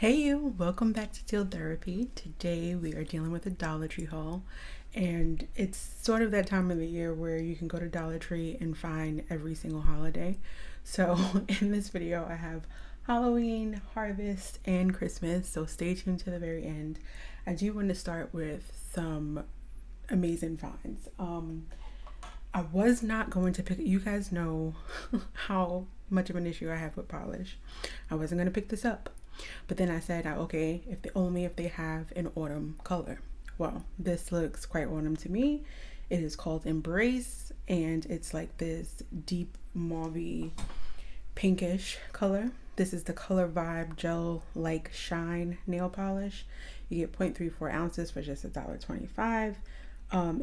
Hey you, welcome back to Teal Therapy. Today we are dealing with a Dollar Tree haul, and it's sort of that time of the year where you can go to Dollar Tree and find every single holiday. So in this video I have Halloween, Harvest, and Christmas, so stay tuned to the very end. I do want to start with some amazing finds. I was not going to pick, you guys know how much of an issue I have with polish. I wasn't going to pick this up. But then I said, okay, if they have an autumn color. Well, this looks quite autumn to me. It is called Embrace, and it's like this deep mauve pinkish color. This is the Color Vibe Gel Like Shine nail polish. You get 0.34 ounces for just $1.25.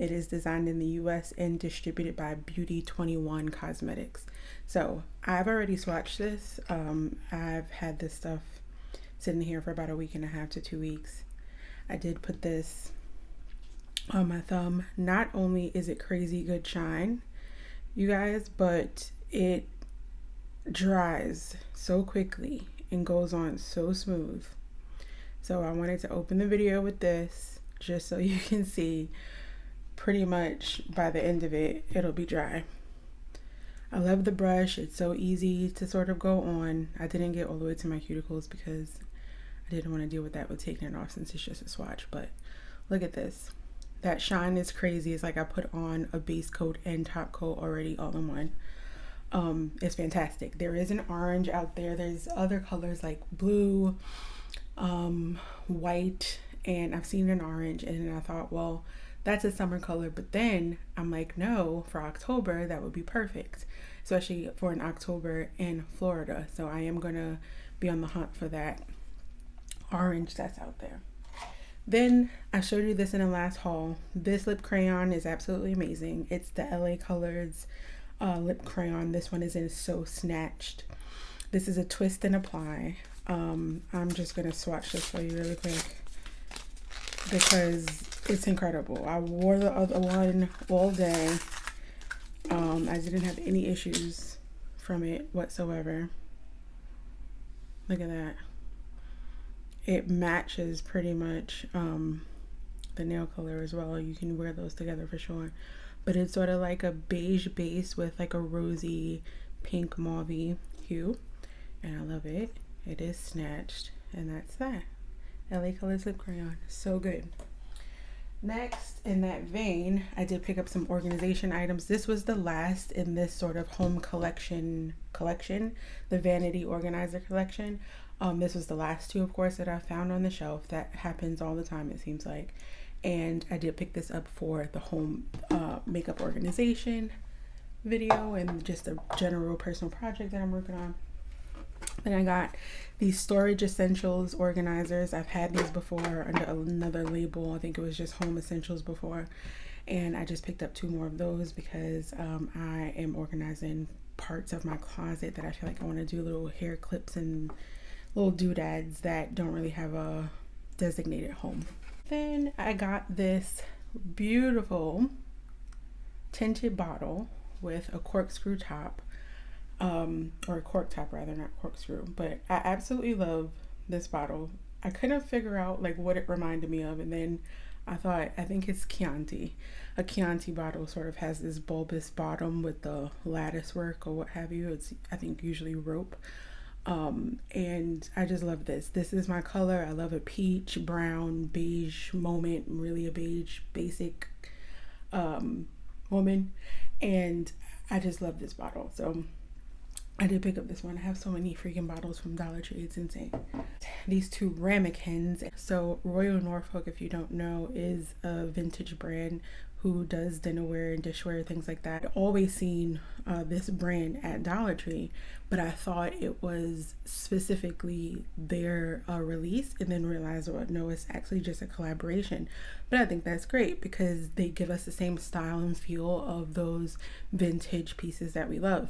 It is designed in the US and distributed by Beauty 21 Cosmetics. So I've already swatched this. I've had this stuff sitting here for about a week and a half to 2 weeks. I did put this on my thumb. Not only is it crazy good shine, you guys, but it dries so quickly and goes on so smooth. So I wanted to open the video with this just so you can see pretty much by the end of it, it'll be dry. I love the brush. It's so easy to sort of go on. I didn't get all the way to my cuticles because I didn't want to deal with that with taking it off since it's just a swatch, but look at this. That shine is crazy. It's like I put on a base coat and top coat already all in one. It's fantastic. There is an orange out there. There's other colors like blue, white, and I've seen an orange, and I thought, well, that's a summer color, but then I'm like, no, for October that would be perfect, especially for an October in Florida. So I am gonna be on the hunt for that orange that's out there. Then I showed you this in the last haul. This lip crayon is absolutely amazing. It's the LA Colors lip crayon. This one is in So Snatched. This is a twist and apply. I'm just gonna swatch this for you really quick because it's incredible. I wore the other one all day. I didn't have any issues from it whatsoever. Look at that. It matches pretty much the nail color as well. You can wear those together for sure. But it's sort of like a beige base with like a rosy pink mauve hue. And I love it. It is snatched. And that's that. LA Colors lip crayon. So good. Next, in that vein, I did pick up some organization items. This was the last in this sort of home collection, the Vanity Organizer collection. This was the last two, of course, that I found on the shelf. That happens all the time, it seems like. And I did pick this up for the home makeup organization video and just a general personal project that I'm working on. Then I got these Storage Essentials organizers. I've had these before under another label. I think it was just Home Essentials before. And I just picked up 2 more of those because I am organizing parts of my closet that I feel like I want to do little hair clips and little doodads that don't really have a designated home. Then I got this beautiful tinted bottle with a corkscrew top. Or a cork top rather, not corkscrew, but I absolutely love this bottle. I couldn't figure out like what it reminded me of, and then I think it's Chianti. A Chianti bottle sort of has this bulbous bottom with the lattice work or what have you. It's, I think, usually rope. And I just love this. This is my color. I love a peach, brown, beige moment, really a beige basic woman, and I just love this bottle. So I did pick up this one. I have so many freaking bottles from Dollar Tree. It's insane. These 2 Ramekins. So Royal Norfolk, if you don't know, is a vintage brand who does dinnerware and dishware, things like that. I've always seen this brand at Dollar Tree, but I thought it was specifically their release and then realized, well, no, it's actually just a collaboration. But I think that's great because they give us the same style and feel of those vintage pieces that we love.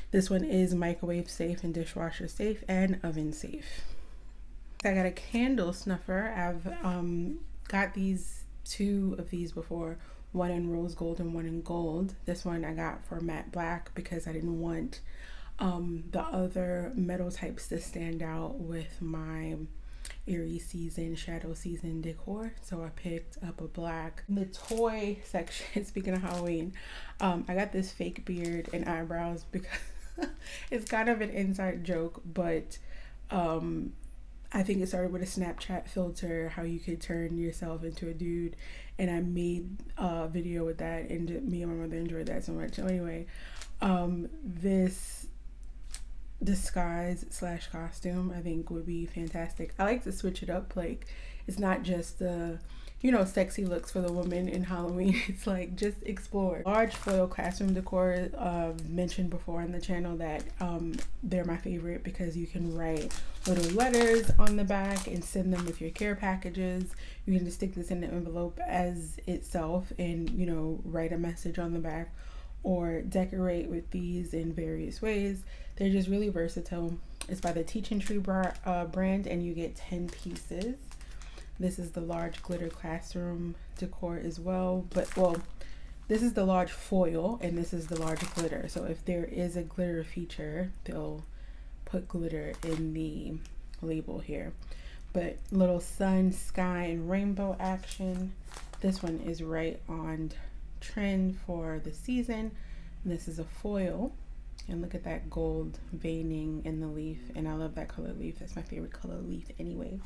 This one is microwave safe and dishwasher safe and oven safe. I got a candle snuffer. I've got these 2 of these before. One in rose gold and one in gold. This one I got for matte black because I didn't want the other metal types to stand out with my eerie season, shadow season decor. So I picked up a black. In the toy section, speaking of Halloween, I got this fake beard and eyebrows because it's kind of an inside joke, but I think it started with a Snapchat filter, how you could turn yourself into a dude, and I made a video with that, and me and my mother enjoyed that so much. So anyway, this disguise slash costume I think would be fantastic. I like to switch it up, like it's not just the, you know, sexy looks for the woman in Halloween. It's like just explore. Large foil classroom decor, mentioned before on the channel that they're my favorite because you can write little letters on the back and send them with your care packages. You can just stick this in the envelope as itself and, you know, write a message on the back or decorate with these in various ways. They're just really versatile. It's by the Teaching Tree brand, and you get 10 pieces. This is the large glitter classroom decor as well, but well, this is the large foil and this is the large glitter. So if there is a glitter feature, they'll put glitter in the label here. But little sun, sky, and rainbow action. This one is right on trend for the season. And this is a foil, and look at that gold veining in the leaf, and I love that color leaf. That's my favorite color leaf anyway.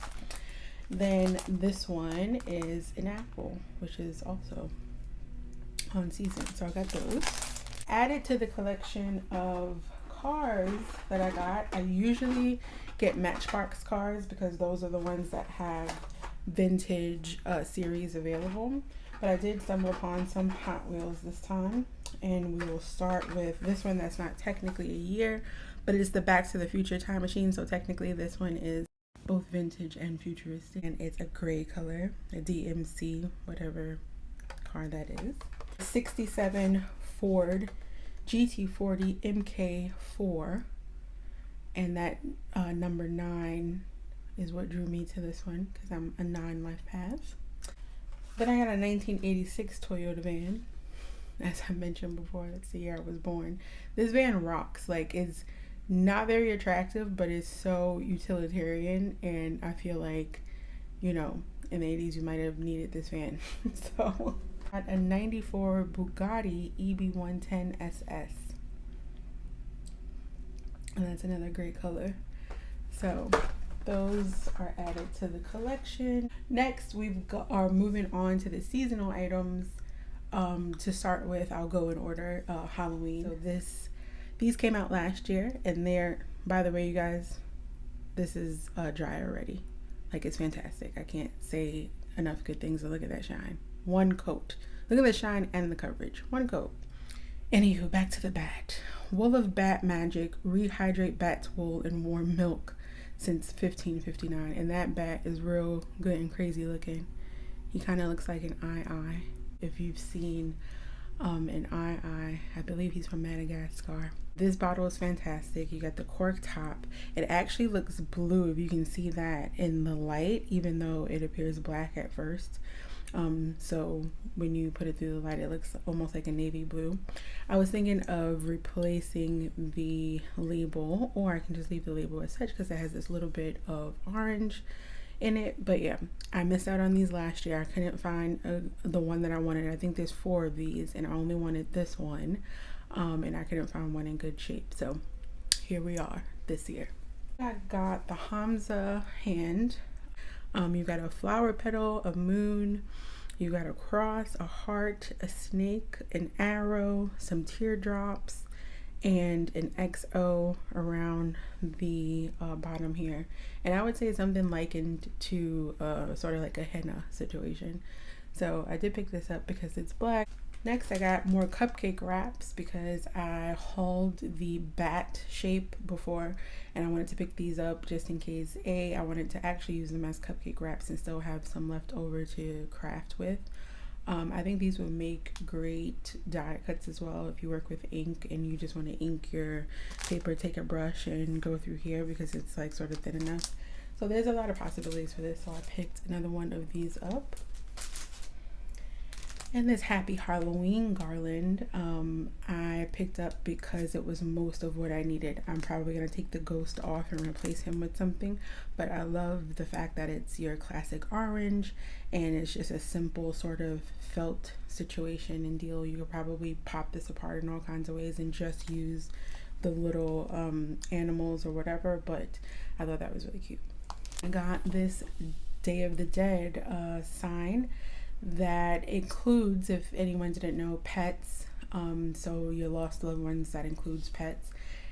Then this one is an apple, which is also on season, so I got those. Added to the collection of cars that I got, I usually get Matchbox cars because those are the ones that have vintage series available. But I did stumble upon some Hot Wheels this time, and we will start with this one that's not technically a year, but it's the Back to the Future time machine, so technically this one is both vintage and futuristic, and it's a gray color, a DMC, whatever car that is. 67 Ford GT40 MK4, and that number 9 is what drew me to this one because I'm a 9 life path. Then I got a 1986 Toyota van. As I mentioned before, that's the year I was born. This van rocks. Like, it's not very attractive, but it's so utilitarian, and I feel like, you know, in the 80s you might have needed this van. So got a 94 Bugatti EB110 SS, and that's another great color. So those are added to the collection. Next, are moving on to the seasonal items. To start with, I'll go in order. Halloween. So these came out last year, and they're, by the way, you guys, this is dry already. Like, it's fantastic. I can't say enough good things. So look at that shine. One coat. Look at the shine and the coverage. One coat. Anywho, back to the bat. Wool of Bat Magic. Rehydrate bat's wool in warm milk since 1559. And that bat is real good and crazy looking. He kind of looks like an eye. If you've seen an eye, I believe he's from Madagascar. This bottle is fantastic. You got the cork top. It actually looks blue, if you can see that in the light, even though it appears black at first. So when you put it through the light, it looks almost like a navy blue. I was thinking of replacing the label, or I can just leave the label as such because it has this little bit of orange in it. But yeah, I missed out on these last year. I couldn't find the one that I wanted. I think there's 4 of these, and I only wanted this one, and I couldn't find one in good shape. So here we are this year. I got the Hamza hand. You got a flower petal, a moon, you got a cross, a heart, a snake, an arrow, some teardrops, and an XO around the bottom here. And I would say something likened to sort of like a henna situation. So I did pick this up because it's black. Next, I got more Cupcake Wraps because I hauled the bat shape before, and I wanted to pick these up just in case. I wanted to actually use them as Cupcake Wraps and still have some left over to craft with. I think these would make great die cuts as well if you work with ink and you just want to ink your paper. Take a brush and go through here because it's like sort of thin enough. So there's a lot of possibilities for this, so I picked another one of these up. And this Happy Halloween garland, I picked up because it was most of what I needed. I'm probably going to take the ghost off and replace him with something, but I love the fact that it's your classic orange and it's just a simple sort of felt situation and deal. You could probably pop this apart in all kinds of ways and just use the little animals or whatever, but I thought that was really cute. I got this Day of the Dead sign that includes, if anyone didn't know, pets. So your lost loved ones, that includes pets.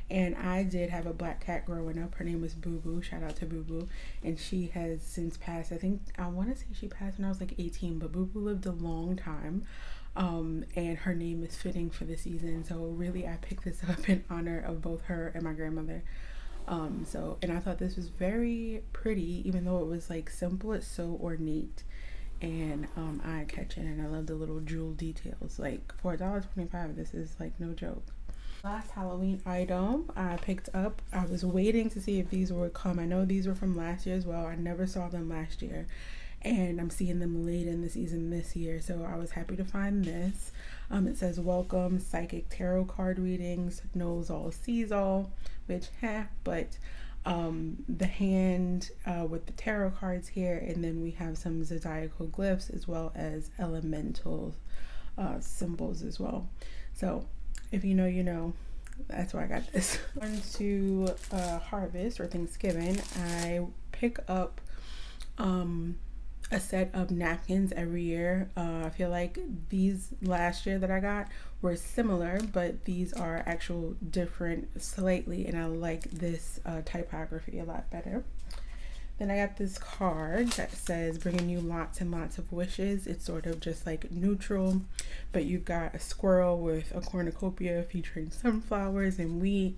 And I did have a black cat growing up. Her name was Boo Boo. Shout out to Boo Boo. And she has since passed. I want to say she passed when I was like 18, but Boo Boo lived a long time. And her name is fitting for the season. So really, I picked this up in honor of both her and my grandmother. And I thought this was very pretty, even though it was like simple. It's so ornate and eye-catching, and I love the little jewel details. Like for $1.25, this is like no joke. Last Halloween item I picked up, I was waiting to see if these would come. I know these were from last year as well. I never saw them last year, and I'm seeing them late in the season this year, so I was happy to find this. It says welcome psychic tarot card readings, knows all, sees all, which but the hand with the tarot cards here, and then we have some zodiacal glyphs as well as elemental symbols as well. So if you know, you know. That's why I got this. On to harvest or Thanksgiving, I pick up a set of napkins every year. I feel like these last year that I got were similar, but these are actual different slightly, and I like this typography a lot better. Then I got this card that says bringing you lots and lots of wishes. It's sort of just like neutral, but you've got a squirrel with a cornucopia featuring sunflowers and wheat,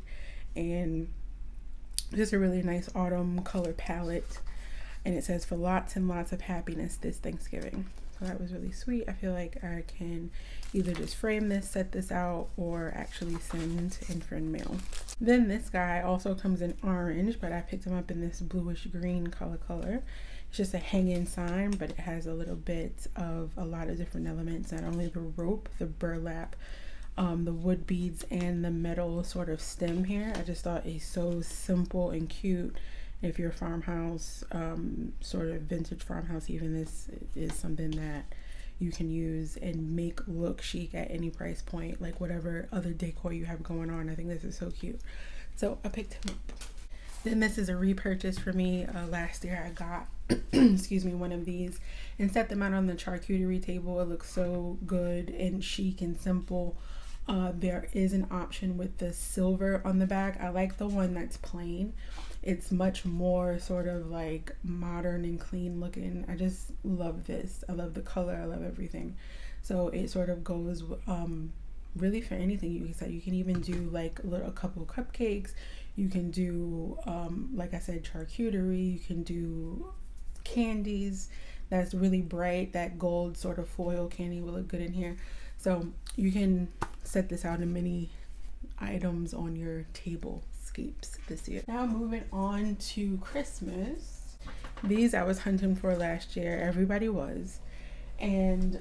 and just a really nice autumn color palette. And it says for lots and lots of happiness this Thanksgiving. So that was really sweet. I feel like I can either just frame this, set this out, or actually send in friend mail. Then this guy also comes in orange, but I picked him up in this bluish green color. It's just a hanging sign, but it has a little bit of a lot of different elements. Not only the rope, the burlap, the wood beads, and the metal sort of stem here. I just thought it's so simple and cute. If you're a farmhouse, sort of vintage farmhouse, even, this is something that you can use and make look chic at any price point, like whatever other decor you have going on. I think this is so cute. So I picked him up. Then this is a repurchase for me. Last year I got, excuse me, one of these and set them out on the charcuterie table. It looks so good and chic and simple. There is an option with the silver on the back. I like the one that's plain. It's much more sort of like modern and clean looking. I just love this. I love the color. I love everything. So it sort of goes really for anything you can say. You can even do like a couple cupcakes. You can do, like I said, charcuterie. You can do candies that's really bright. That gold sort of foil candy will look good in here. So you can set this out in many items on your table scapes this year. Now moving on to Christmas. These I was hunting for last year. Everybody was. And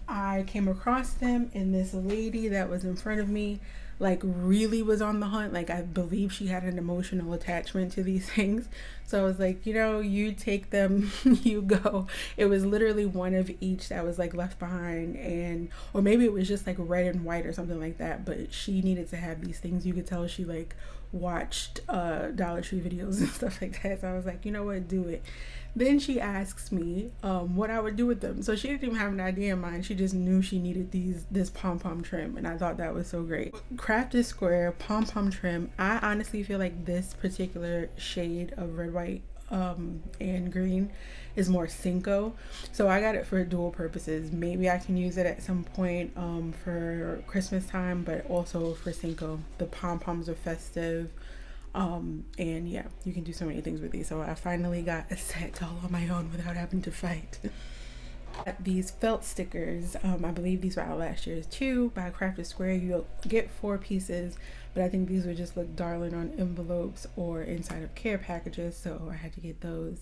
I came across them, and this lady that was in front of me like really was on the hunt. Like I believe she had an emotional attachment to these things. So I was like, you know, you take them, you go. It was literally one of each that was like left behind, and or maybe it was just like red and white or something like that, but she needed to have these things. You could tell she like watched Dollar Tree videos and stuff like that. So I was like, you know what, do it. Then she asks me what I would do with them. So she didn't even have an idea in mind. She just knew she needed this Pom-Pom Trim, and I thought that was so great. Crafted Square Pom-Pom Trim. I honestly feel like this particular shade of red, white, and green is more Cinco. So I got it for dual purposes. Maybe I can use it at some point for Christmas time, but also for Cinco. The pom-poms are festive. And yeah, you can do so many things with these. So I finally got a set all on my own without having to fight. These felt stickers, I believe these were out last year too, by Crafted Square. You'll get 4 pieces, but I think these would just look darling on envelopes or inside of care packages, so I had to get those.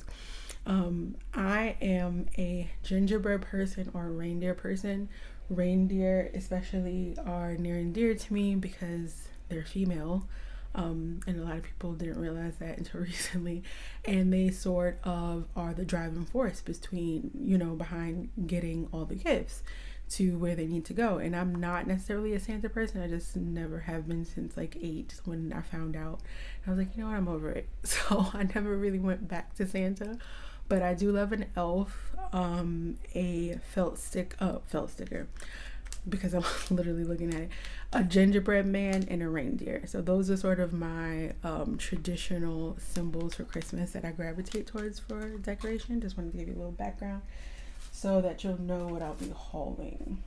I am a gingerbread person or a reindeer person. Reindeer especially are near and dear to me because they're female. And a lot of people didn't realize that until recently, and they sort of are the driving force between, behind getting all the gifts to where they need to go. And I'm not necessarily a Santa person. I just never have been since like 8 when I found out. I was like, you know what, I'm over it. So I never really went back to Santa, but I do love an elf, a felt sticker, because I'm literally looking at it, a gingerbread man, and a reindeer. So those are sort of my traditional symbols for Christmas that I gravitate towards for decoration. Just wanted to give you a little background so that you'll know what I'll be hauling.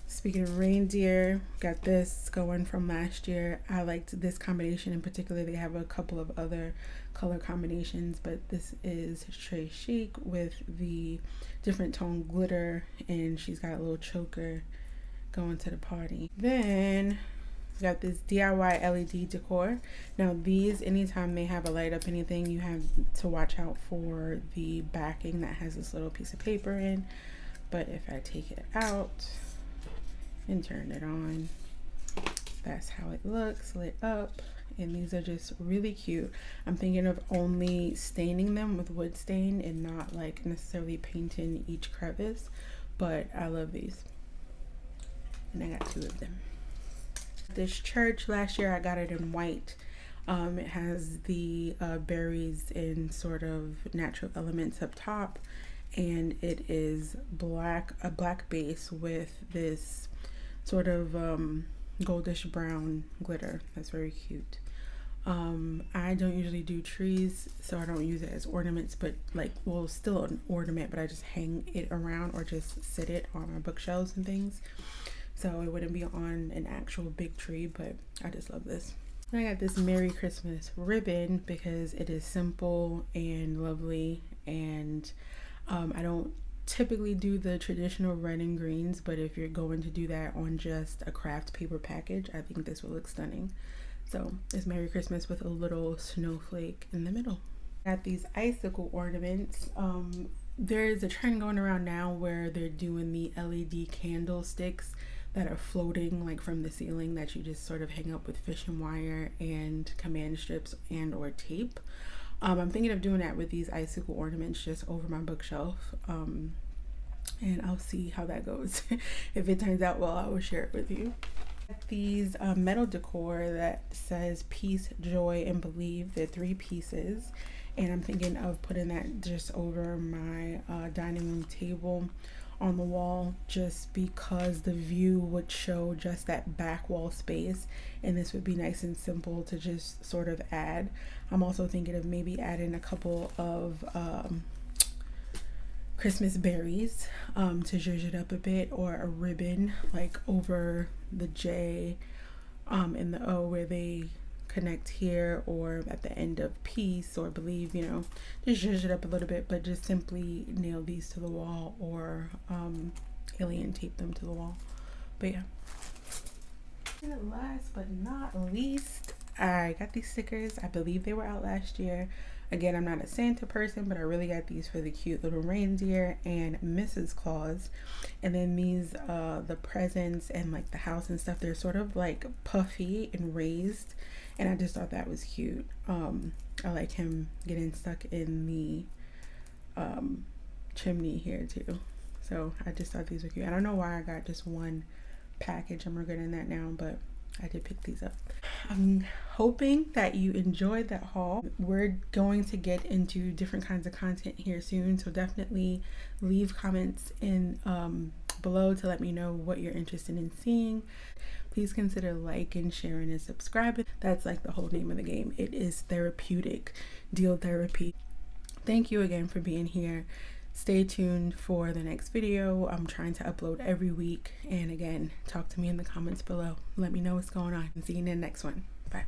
Speaking of reindeer, got this going from last year. I liked this combination in particular. They have a couple of other color combinations, but this is Très Chic with the different tone glitter, and she's got a little choker going to the party. Then got this DIY LED decor. Now these, anytime they have a light up anything, you have to watch out for the backing that has this little piece of paper in. But if I take it out and turn it on, that's how it looks lit up. And these are just really cute. I'm thinking of only staining them with wood stain and not like necessarily painting each crevice, but I love these. And I got 2 of them. This church, last year I got it in white. It has the berries in sort of natural elements up top, and it is a black base with this sort of goldish brown glitter. That's very cute. I don't usually do trees, so I don't use it as ornaments, but still an ornament, but I just hang it around or just sit it on my bookshelves and things. So it wouldn't be on an actual big tree, but I just love this. I got this Merry Christmas ribbon because it is simple and lovely, and I don't typically do the traditional red and greens, but if you're going to do that on just a craft paper package, I think this will look stunning. So it's Merry Christmas with a little snowflake in the middle. Got these icicle ornaments. There's a trend going around now where they're doing the LED candlesticks that are floating like from the ceiling that you just sort of hang up with fishing wire and command strips and or tape. I'm thinking of doing that with these icicle ornaments just over my bookshelf, and I'll see how that goes. If it turns out well, I will share it with you. These metal decor that says peace, joy, and believe. They're 3 pieces, and I'm thinking of putting that just over my dining room table on the wall, just because the view would show just that back wall space, and this would be nice and simple to just sort of add. I'm also thinking of maybe adding a couple of Christmas berries to zhuzh it up a bit, or a ribbon like over the J and the O where they connect here, or at the end of peace or believe, just zhuzh it up a little bit, but just simply nail these to the wall or alien tape them to the wall. But yeah. And last but not least, I got these stickers. I believe they were out last year. Again, I'm not a Santa person, but I really got these for the cute little reindeer and Mrs. Claus. And then these, the presents and like the house and stuff, they're sort of like puffy and raised. And I just thought that was cute. I like him getting stuck in the chimney here too. So I just thought these were cute. I don't know why I got just one package. I'm regretting that now, but I did pick these up. I'm hoping that you enjoyed that haul. We're going to get into different kinds of content here soon, so definitely leave comments in below to let me know what you're interested in seeing. Please consider liking, sharing, and subscribing. That's like the whole name of the game. It is therapeutic, deal therapy. Thank you again for being here. Stay tuned for the next video. I'm trying to upload every week. And again, talk to me in the comments below. Let me know what's going on. See you in the next one. Bye.